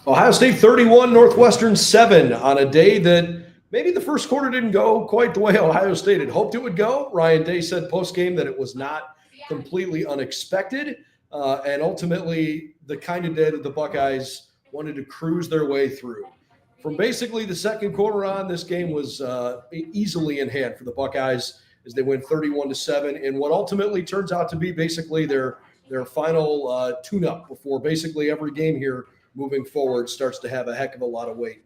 Ohio State 31, Northwestern 7 on a day that maybe the first quarter didn't go quite the way Ohio State had hoped it would go. Ryan Day said post-game that it was not completely unexpected, and ultimately the kind of day that the Buckeyes wanted to cruise their way through. From basically the second quarter on, this game was easily in hand for the Buckeyes as they win 31-7 in what ultimately turns out to be basically their final tune-up before basically every game here moving forward starts to have a heck of a lot of weight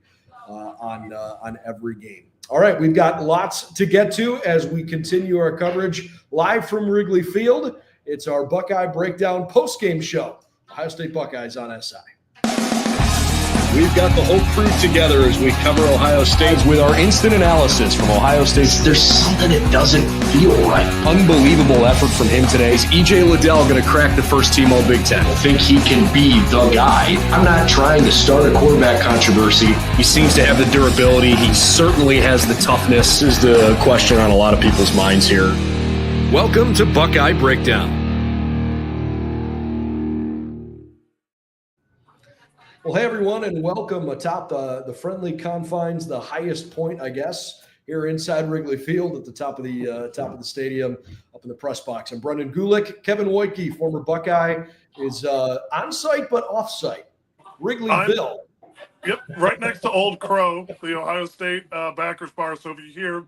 on every game. All right, we've got lots to get to as we continue our coverage live from Wrigley Field. It's our Buckeye Breakdown post-game show. Ohio State Buckeyes on SI. We've got the whole crew together as we cover Ohio State with our instant analysis from Ohio State. There's something that doesn't feel right. Unbelievable effort from him today. Is E.J. Liddell going to crack the first team All-Big Ten? I think he can be the guy. I'm not trying to start a quarterback controversy. He seems to have the durability. He certainly has the toughness. This is the question on a lot of people's minds here. Welcome to Buckeye Breakdown. Well, hey, everyone, and welcome atop the friendly confines, the highest point, I guess, here inside Wrigley Field at the top of the stadium, up in the press box. I'm Brendan Gulick. Kevin Woidke, former Buckeye, is on site but off site. Wrigleyville. Yep, right next to Old Crow, the Ohio State backers bar. So if you hear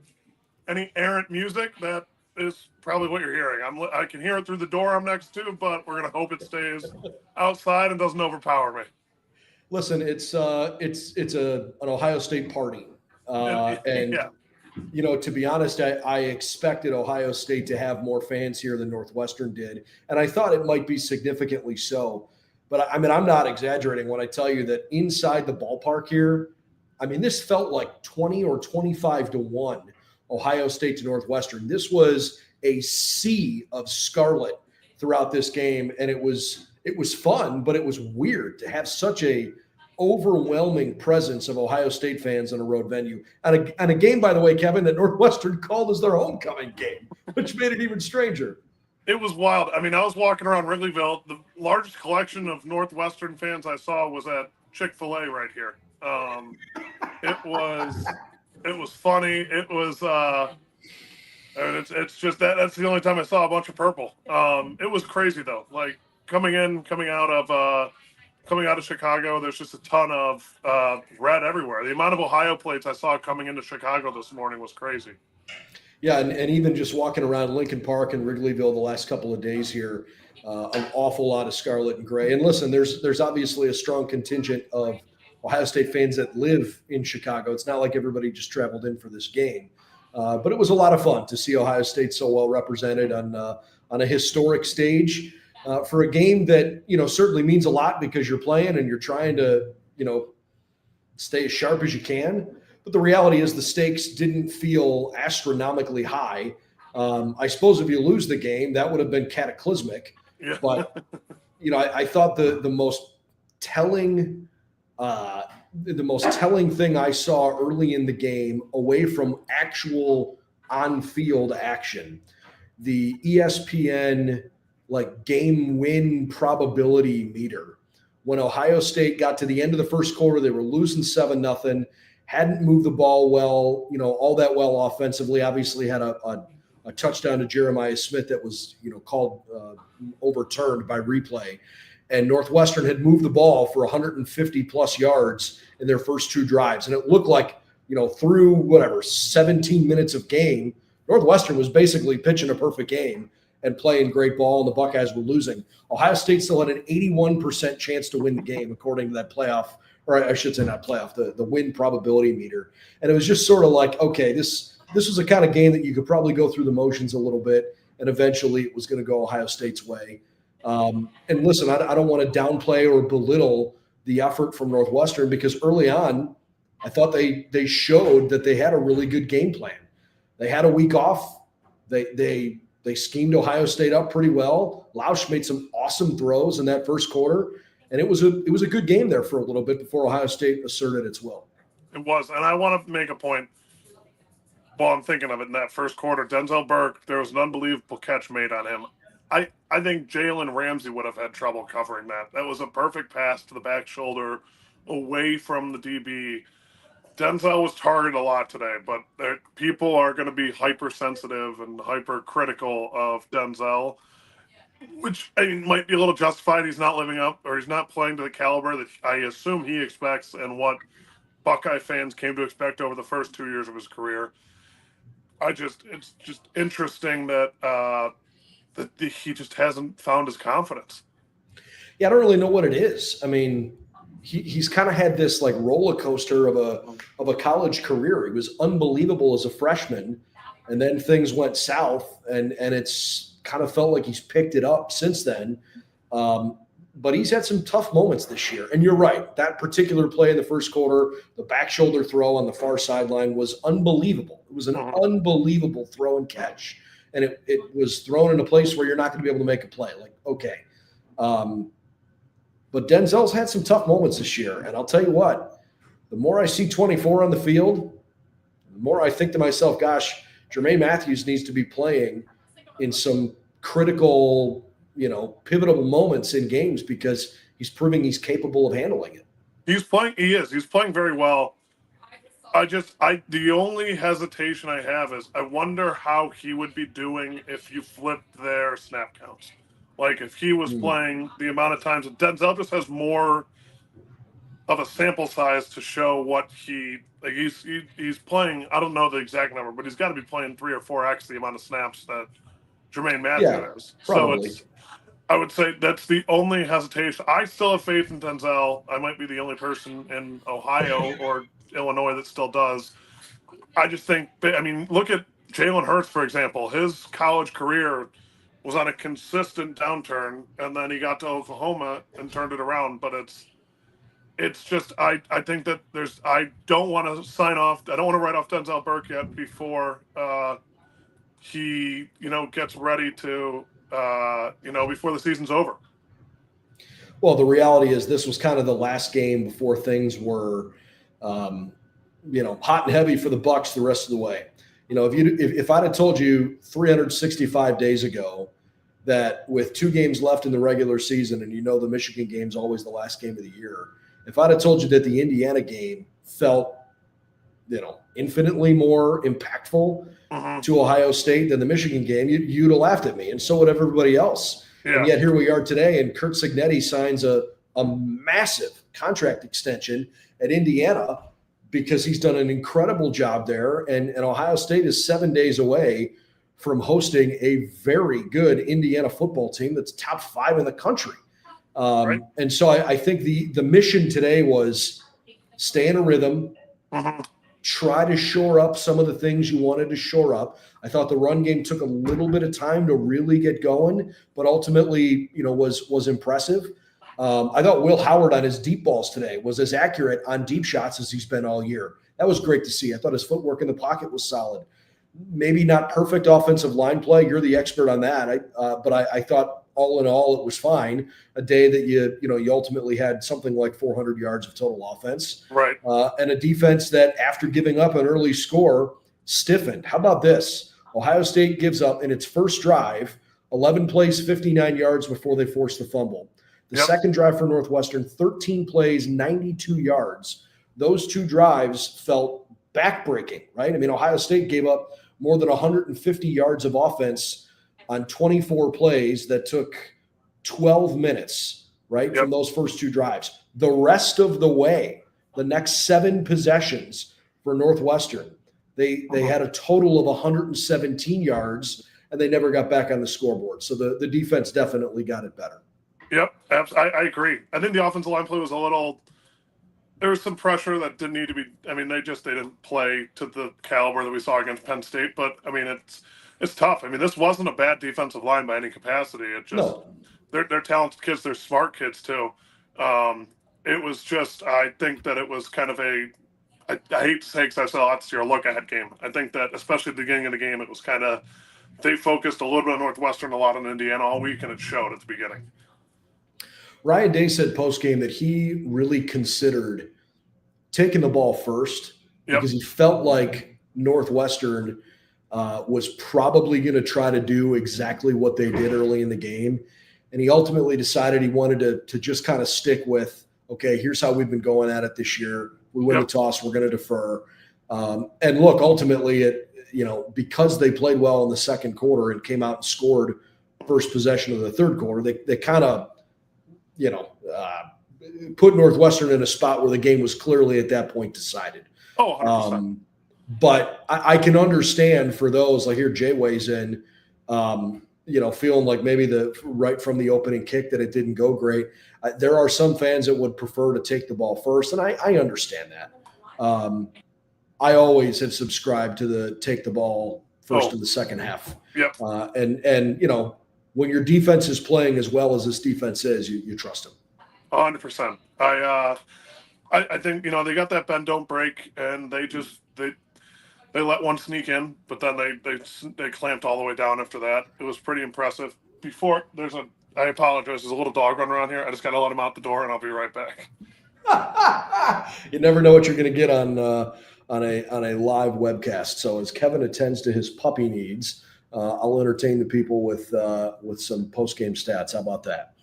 any errant music, that is probably what you're hearing. I can hear it through the door I'm next to, but we're gonna hope it stays outside and doesn't overpower me. Listen, it's an Ohio State party, and yeah. You know, to be honest, I expected Ohio State to have more fans here than Northwestern did, and I thought it might be significantly so. But I mean, I'm not exaggerating when I tell you that inside the ballpark here, I mean, this felt like 20 or 25-1 Ohio State to Northwestern. This was a sea of scarlet throughout this game, and it was fun, but it was weird to have such a overwhelming presence of Ohio State fans in a road venue. And a game, by the way, Kevin, that Northwestern called as their homecoming game, which made it even stranger. It was wild. I mean, I was walking around Wrigleyville. The largest collection of Northwestern fans I saw was at Chick-fil-A right here. It was funny. It was it's just that's the only time I saw a bunch of purple. It was crazy though. Like coming out of Chicago, there's just a ton of red everywhere. The amount of Ohio plates I saw coming into Chicago this morning was crazy. Yeah, and even just walking around Lincoln Park and Wrigleyville the last couple of days here, an awful lot of scarlet and gray. And listen, there's obviously a strong contingent of Ohio State fans that live in Chicago. It's not like everybody just traveled in for this game. But it was a lot of fun to see Ohio State so well represented on a historic stage. For a game that, you know, certainly means a lot because you're playing and you're trying to, you know, stay as sharp as you can. But the reality is the stakes didn't feel astronomically high. I suppose if you lose the game, that would have been cataclysmic. Yeah. But, you know, I thought the most telling thing I saw early in the game, away from actual on-field action, the ESPN game win probability meter. When Ohio State got to the end of the first quarter, they were losing 7-0, hadn't moved the ball well, you know, all that well offensively. Obviously had a touchdown to Jeremiah Smith that was, you know, called overturned by replay. And Northwestern had moved the ball for 150 plus yards in their first two drives. And it looked like, you know, through 17 minutes of game, Northwestern was basically pitching a perfect game and playing great ball, and the Buckeyes were losing. Ohio State still had an 81% chance to win the game, according to that playoff, or I should say not playoff, the win probability meter. And it was just sort of like, okay, this was the kind of game that you could probably go through the motions a little bit, and eventually it was going to go Ohio State's way. And listen, I don't want to downplay or belittle the effort from Northwestern, because early on, I thought they showed that they had a really good game plan. They had a week off. They schemed Ohio State up pretty well. Lausch made some awesome throws in that first quarter, and it was a good game there for a little bit before Ohio State asserted its will. It was, and I want to make a point while I'm thinking of it. In that first quarter, Denzel Burke, there was an unbelievable catch made on him. I think Jalen Ramsey would have had trouble covering that. That was a perfect pass to the back shoulder away from the DB. Denzel was targeted a lot today, but people are going to be hypersensitive and hypercritical of Denzel, which might be a little justified. He's not living up, or he's not playing to the caliber that I assume he expects and what Buckeye fans came to expect over the first 2 years of his career. It's just interesting that he just hasn't found his confidence. Yeah, I don't really know what it is. I mean, he's kind of had this like roller coaster of a college career. He was unbelievable as a freshman, and then things went south, and it's kind of felt like he's picked it up since then. But he's had some tough moments this year. And you're right, that particular play in the first quarter, the back shoulder throw on the far sideline was unbelievable. It was an unbelievable throw and catch. And it was thrown in a place where you're not going to be able to make a play. Like, okay. But Denzel's had some tough moments this year. And I'll tell you what, the more I see 24 on the field, the more I think to myself, gosh, Jermaine Matthews needs to be playing in some critical, pivotal moments in games because he's proving he's capable of handling it. He's playing very well. The only hesitation I have is I wonder how he would be doing if you flipped their snap counts. Like if he was playing the amount of times that Denzel just has more of a sample size to show what he's playing. I don't know the exact number, but he's got to be playing 3 or 4x the amount of snaps that Jermaine Matthews has. Probably. So I would say that's the only hesitation. I still have faith in Denzel. I might be the only person in Ohio or Illinois that still does. I just think, look at Jalen Hurts, for example. His college career was on a consistent downturn, and then he got to Oklahoma and turned it around. But it's just I think that I don't want to sign off. I don't want to write off Denzel Burke yet before he gets ready to before the season's over. Well, the reality is this was kind of the last game before things were hot and heavy for the Bucs the rest of the way. If I'd have told you 365 days ago that with 2 games left in the regular season, and the Michigan game's always the last game of the year, if I'd have told you that the Indiana game felt, infinitely more impactful to Ohio State than the Michigan game, you'd have laughed at me, and so would everybody else. Yeah. And yet here we are today, and Curt Cignetti signs a massive contract extension at Indiana because he's done an incredible job there, and Ohio State is 7 days away from hosting a very good Indiana football team that's top 5 in the country. Right. And so I think the mission today was stay in a rhythm, try to shore up some of the things you wanted to shore up. I thought the run game took a little bit of time to really get going, but ultimately, was impressive. I thought Will Howard on his deep balls today was as accurate on deep shots as he's been all year. That was great to see. I thought his footwork in the pocket was solid. Maybe not perfect offensive line play. You're the expert on that. But I thought all in all, it was fine. A day that you ultimately had something like 400 yards of total offense. Right. And a defense that after giving up an early score stiffened. How about this? Ohio State gives up in its first drive, 11 plays, 59 yards before they forced the fumble. The second drive for Northwestern, 13 plays, 92 yards. Those 2 drives felt backbreaking, right? Ohio State gave up more than 150 yards of offense on 24 plays that took 12 minutes, right, from those first 2 drives. The rest of the way, the next 7 possessions for Northwestern, they had a total of 117 yards, and they never got back on the scoreboard. So the defense definitely got it better. Yep, I agree. I think the offensive line play was there was some pressure that didn't need to be. They didn't play to the caliber that we saw against Penn State. But it's tough. This wasn't a bad defensive line by any capacity. It just they're talented kids. They're smart kids too. It was just I think that it was kind of I hate to say because I saw that's your look ahead game. I think that especially at the beginning of the game, it was kind of they focused a little bit on Northwestern, a lot on Indiana all week, and it showed at the beginning. Ryan Day said post-game that he really considered taking the ball first because he felt like Northwestern was probably going to try to do exactly what they did early in the game. And he ultimately decided he wanted to just kind of stick with okay, here's how we've been going at it this year. We win the toss, we're going to defer. And look, ultimately, because they played well in the second quarter and came out and scored first possession of the third quarter, they kind of, put Northwestern in a spot where the game was clearly at that point decided. Oh, 100%. But I can understand for those, like here Jay weighs in, feeling like maybe right from the opening kick that it didn't go great. There are some fans that would prefer to take the ball first, and I understand that. I always have subscribed to the take the ball first in the second half. Yep. And when your defense is playing as well as this defense is, you trust them. 100%. I think they got that bend don't break, and they let one sneak in, but then they clamped all the way down after that. It was pretty impressive. I apologize. There's a little dog running around here. I just got to let him out the door, and I'll be right back. You never know what you're going to get on a live webcast. So as Kevin attends to his puppy needs, I'll entertain the people with some post-game stats. How about that?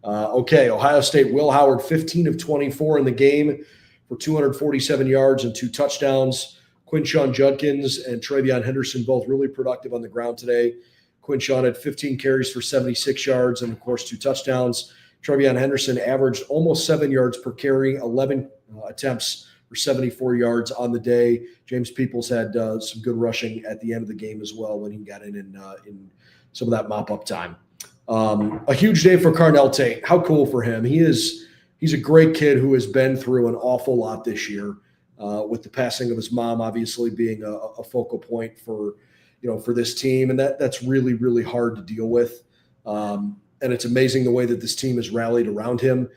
Okay, Ohio State, Will Howard, 15 of 24 in the game for 247 yards and 2 touchdowns. Quinshon Judkins and Travion Henderson both really productive on the ground today. Quinshon had 15 carries for 76 yards and, of course, 2 touchdowns. Travion Henderson averaged almost 7 yards per carry, 11 attempts for 74 yards on the day. James Peoples had some good rushing at the end of the game as well when he got in some of that mop-up time. A huge day for Carnell Tate. How cool for him. He's a great kid who has been through an awful lot this year, with the passing of his mom obviously being a focal point for this team. And that's really, really hard to deal with. And it's amazing the way that this team has rallied around him.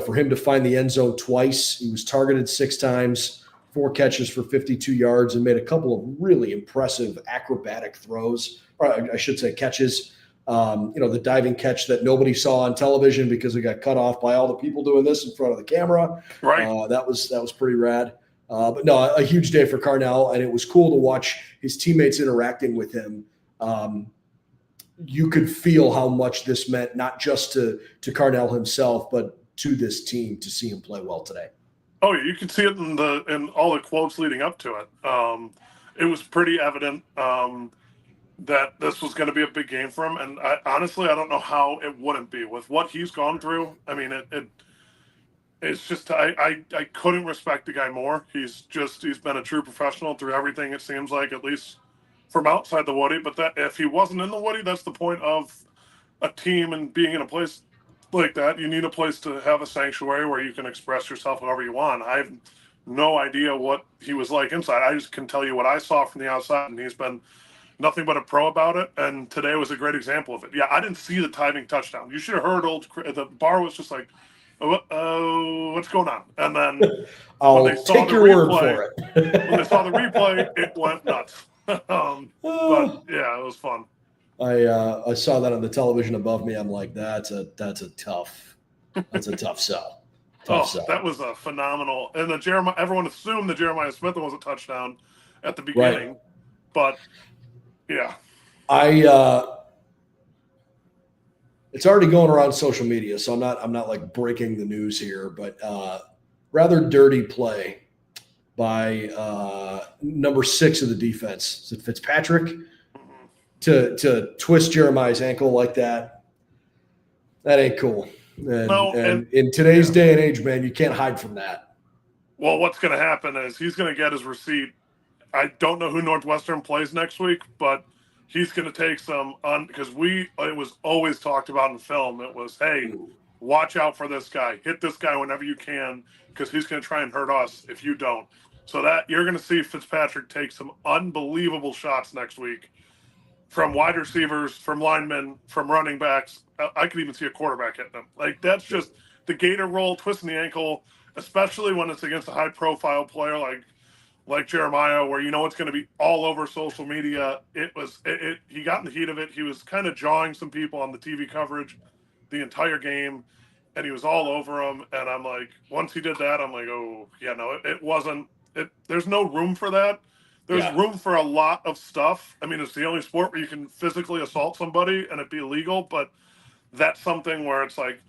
For him to find the end zone twice, he was targeted 6 times, 4 catches for 52 yards, and made a couple of really impressive acrobatic throws, or I should say catches. The diving catch that nobody saw on television because it got cut off by all the people doing this in front of the camera. Right. That was pretty rad. But no, a huge day for Carnell, and it was cool to watch his teammates interacting with him. You could feel how much this meant, not just to Carnell himself, but to this team to see him play well today. Oh, yeah, you could see it in all the quotes leading up to it. It was pretty evident that this was going to be a big game for him, and honestly, I don't know how it wouldn't be with what he's gone through. I mean, it's just I couldn't respect the guy more. He's been a true professional through everything. It seems like, at least from outside the Woody. But that if he wasn't in the Woody, that's the point of a team and being in a place like that. You need a place to have a sanctuary where you can express yourself however you want. I have no idea what he was like inside. I just can tell you what I saw from the outside, and he's been nothing but a pro about it. And today was a great example of it. Yeah, I didn't see the timing touchdown. You should have heard the bar was just like, what's going on? And then I'll take your word for it. When they saw the replay, it went nuts. But yeah, it was fun. I saw that on the television above me. I'm like, that's a tough sell. Sell. That was a phenomenal. And everyone assumed that Jeremiah Smith was a touchdown at the beginning, right. But yeah, it's already going around social media, so I'm not like breaking the news here, but rather dirty play by number 6 of the defense. Is it Fitzpatrick? To twist Jeremiah's ankle like that? That ain't cool. And in today's day and age, man, you can't hide from that. Well, what's going to happen is he's going to get his receipt. I don't know who Northwestern plays next week, but he's going to take some because it was always talked about in film. It was, hey, watch out for this guy. Hit this guy whenever you can because he's going to try and hurt us if you don't. So that you're going to see Fitzpatrick take some unbelievable shots next week from wide receivers, from linemen, from running backs. I could even see a quarterback hitting him. Like, that's just the gator roll, twisting the ankle, especially when it's against a high-profile player like Jeremiah, where it's going to be all over social media. He got in the heat of it. He was kind of jawing some people on the TV coverage the entire game, and he was all over them. And I'm like, once he did that, I'm like, oh, yeah, no, it wasn't. There's no room for that. There's room for a lot of stuff. I mean, it's the only sport where you can physically assault somebody and it be illegal, but that's something where it's like,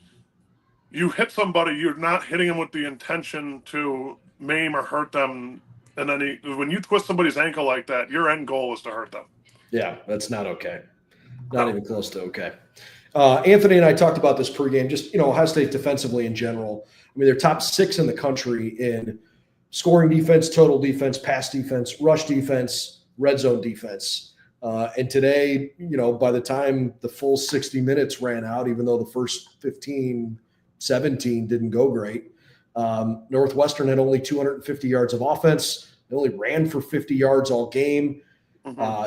you hit somebody, you're not hitting them with the intention to maim or hurt them. And then when you twist somebody's ankle like that, your end goal is to hurt them. Yeah, that's not okay. Not even close to okay. Anthony and I talked about this pregame, just, Ohio State defensively in general. I mean, they're top 6 in the country in scoring defense, total defense, pass defense, rush defense, red zone defense. And today, by the time the full 60 minutes ran out, even though the first 15, 17 didn't go great, Northwestern had only 250 yards of offense. They only ran for 50 yards all game.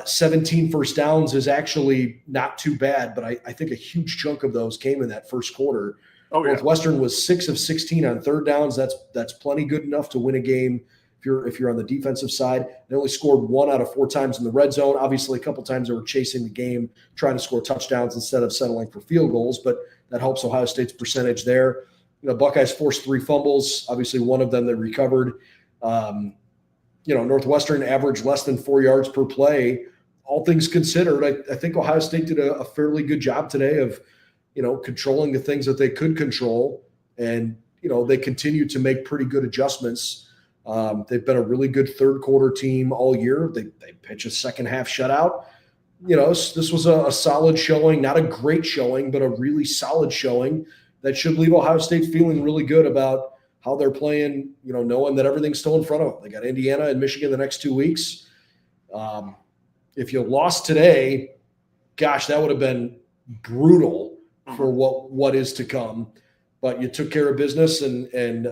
17 first downs is actually not too bad, but I think a huge chunk of those came in that first quarter. Oh, yeah. Northwestern was 6 of 16 on third downs. That's plenty good enough to win a game if you're on the defensive side. They only scored 1 out of 4 times in the red zone. Obviously, a couple times they were chasing the game, trying to score touchdowns instead of settling for field goals, but that helps Ohio State's percentage there. Buckeyes forced 3 fumbles. Obviously, one of them they recovered. Northwestern averaged less than 4 yards per play. All things considered, I think Ohio State did a fairly good job today of, controlling the things that they could control. And, they continue to make pretty good adjustments. They've been a really good third quarter team all year. They pitch a second half shutout. This was a solid showing, not a great showing, but a really solid showing that should leave Ohio State feeling really good about how they're playing, knowing that everything's still in front of them. They got Indiana and Michigan the next 2 weeks. If you lost today, gosh, that would have been brutal for what is to come. But you took care of business, and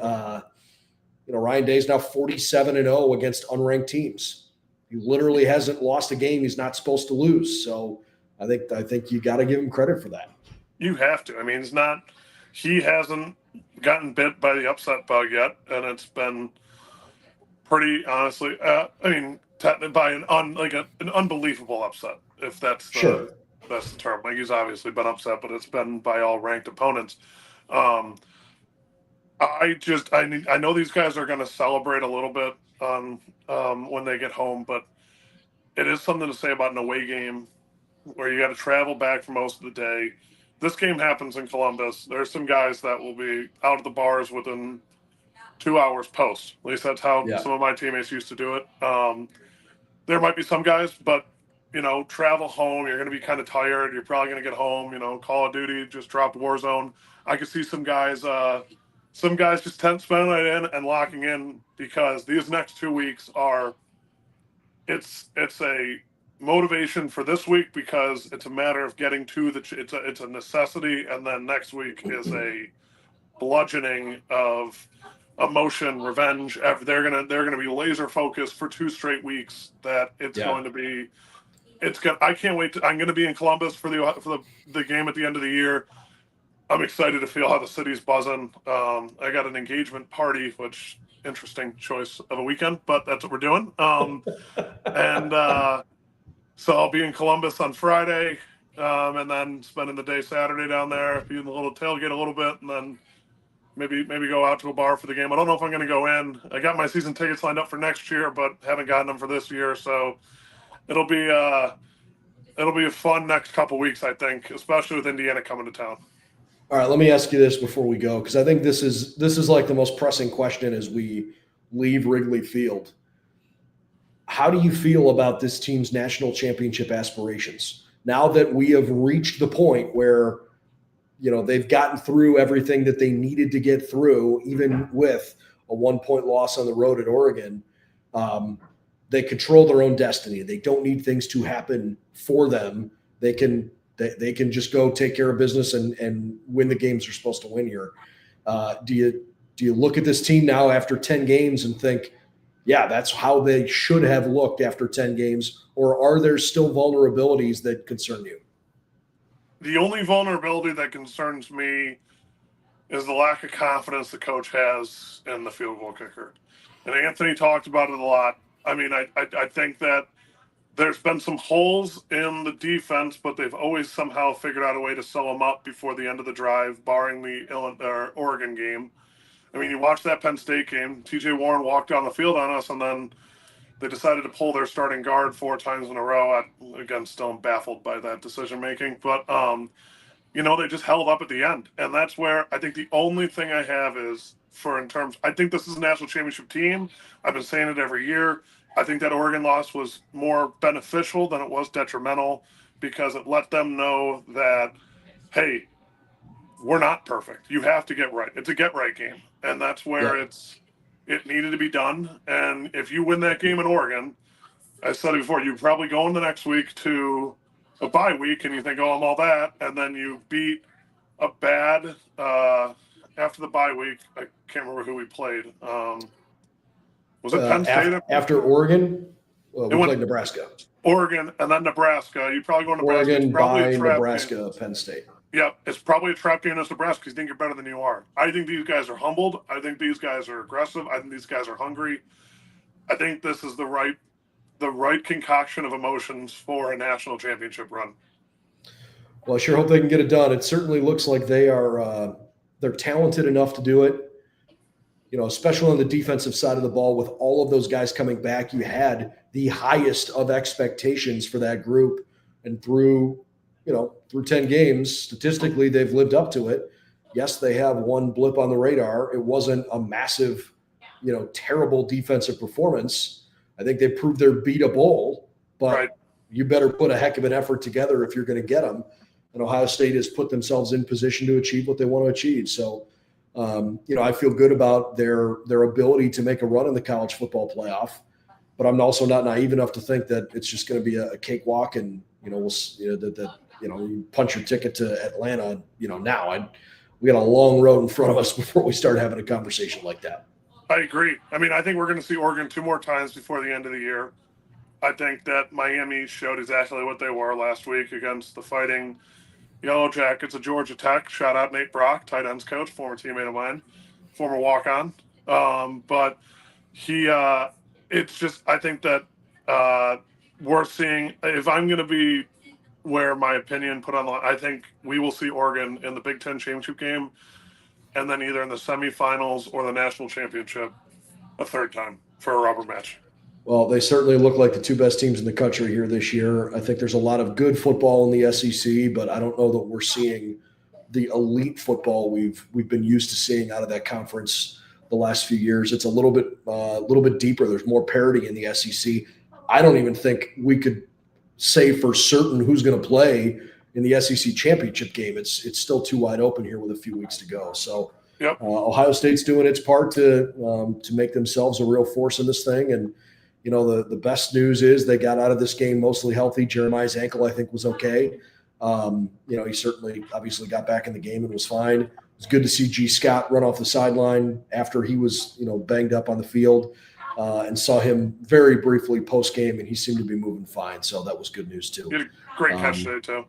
Ryan Day's now 47-0 against unranked teams. He literally hasn't lost a game he's not supposed to lose. So I think you got to give him credit for that. You have to. I mean, he hasn't gotten bit by the upset bug yet, and it's been pretty, honestly, by an unbelievable upset, if that's the term. Like, he's obviously been upset, but it's been by all ranked opponents. I know these guys are going to celebrate a little bit when they get home, but it is something to say about an away game where you got to travel back for most of the day. This game happens in Columbus. There's some guys that will be out of the bars within 2 hours post. At least that's how some of my teammates used to do it. There might be some guys, but, travel home. You're going to be kind of tired. You're probably going to get home, Call of Duty, just dropped Warzone. I could see some guys just spending it in and locking in, because these next 2 weeks it's a motivation for this week, because it's a matter of getting to it's a necessity, and then next week is a bludgeoning of emotion, revenge. They're gonna be laser focused for 2 straight weeks. That it's going to be. I can't wait. I'm going to be in Columbus for the game at the end of the year. I'm excited to feel how the city's buzzing. I got an engagement party, which interesting choice of a weekend, but that's what we're doing. So I'll be in Columbus on Friday, and then spending the day Saturday down there, be in the little tailgate a little bit, and then maybe go out to a bar for the game. I don't know if I'm going to go in. I got my season tickets lined up for next year, but haven't gotten them for this year. So it'll be a fun next couple weeks, I think, especially with Indiana coming to town. All right, let me ask you this before we go, because I think this is like the most pressing question as we leave Wrigley Field. How do you feel about this team's national championship aspirations now that we have reached the point where, they've gotten through everything that they needed to get through, even with a 1-point loss on the road at Oregon? They control their own destiny. They don't need things to happen for them. They can just go take care of business and win the games they're supposed to win here. Do you look at this team now after 10 games and think, yeah, that's how they should have looked after 10 games, or are there still vulnerabilities that concern you? The only vulnerability that concerns me is the lack of confidence the coach has in the field goal kicker. And Anthony talked about it a lot. I mean, I think that there's been some holes in the defense, but they've always somehow figured out a way to sew them up before the end of the drive, barring the Oregon game. I mean, you watch that Penn State game, TJ Warren walked down the field on us, and then they decided to pull their starting guard 4 times in a row. Again, still baffled by that decision-making. But they just held up at the end. And that's where I think the only thing I have is I think this is a national championship team. I've been saying it every year. I think that Oregon loss was more beneficial than it was detrimental because it let them know that, hey, we're not perfect. You have to get right. It's a get right game. And that's where it needed to be done. And if you win that game in Oregon, I said it before, you probably go in the next week to a bye week and you think, oh, I'm all that. And then you beat a bad, after the bye week, I can't remember who we played. Was it Penn State? After Oregon? Well, we played Nebraska. Oregon and then Nebraska. You probably go to Nebraska. Oregon, by Nebraska, Penn State. Yeah, it's probably a trap game against Nebraska because you think you're better than you are. I think these guys are humbled. I think these guys are aggressive. I think these guys are hungry. I think this is the right concoction of emotions for a national championship run. Well, I sure hope they can get it done. It certainly looks like they're talented enough to do it. Especially on the defensive side of the ball, with all of those guys coming back, you had the highest of expectations for that group, and through 10 games, statistically, they've lived up to it. Yes, they have one blip on the radar. It wasn't a massive, terrible defensive performance. I think they proved they're beatable, but you better put a heck of an effort together if you're going to get them. And Ohio State has put themselves in position to achieve what they want to achieve. So, I feel good about their ability to make a run in the college football playoff, but I'm also not naive enough to think that it's just going to be a cakewalk and, you punch your ticket to Atlanta, now. We got a long road in front of us before we start having a conversation like that. I agree. I mean, I think we're going to see Oregon 2 more times before the end of the year. I think that Miami showed exactly what they were last week against the Fighting Yellow Jackets of Georgia Tech. Shout out Nate Brock, tight ends coach, former teammate of mine, former walk-on. But it's just, I think that we're seeing, if I'm going to be where my opinion put on the line, I think we will see Oregon in the Big Ten championship game, and then either in the semifinals or the national championship a third time for a rubber match. Well, they certainly look like the 2 best teams in the country here this year. I think there's a lot of good football in the SEC, but I don't know that we're seeing the elite football we've been used to seeing out of that conference the last few years. It's a little bit deeper. There's more parity in the SEC. I don't even think we could say for certain who's going to play in the SEC championship game. It's still too wide open here with a few weeks to go. So Ohio State's doing its part to make themselves a real force in this thing. And, the best news is they got out of this game mostly healthy. Jeremiah's ankle, I think, was okay. He certainly obviously got back in the game and was fine. It was good to see G. Scott run off the sideline after he was, banged up on the field, and saw him very briefly post-game, and he seemed to be moving fine. So that was good news too. He had a great catch today too.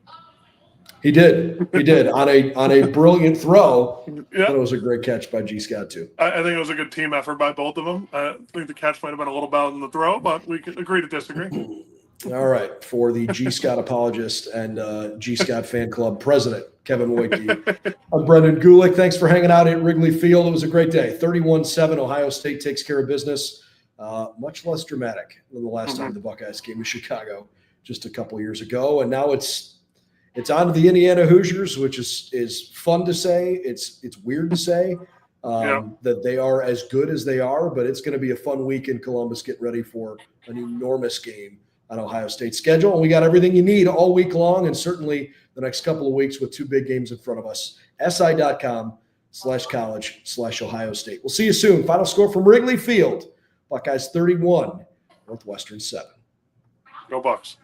He did on a brilliant throw. Yep. It was a great catch by G. Scott too. I think it was a good team effort by both of them. I think the catch might have been a little better than the throw, but we can agree to disagree. All right, for the G. Scott apologist and G. Scott fan club president, Kevin Woidke. I'm Brendan Gulick. Thanks for hanging out at Wrigley Field. It was a great day. 31-7, Ohio State takes care of business. Much less dramatic than the last time the Buckeyes came to Chicago just a couple years ago. And now it's on to the Indiana Hoosiers, which is fun to say. It's weird to say that they are as good as they are, but it's going to be a fun week in Columbus. Get ready for an enormous game on Ohio State's schedule. And we got everything you need all week long, and certainly the next couple of weeks with 2 big games in front of us. si.com/college/Ohio State. We'll see you soon. Final score from Wrigley Field. Buckeyes 31, Northwestern 7. Go Bucks.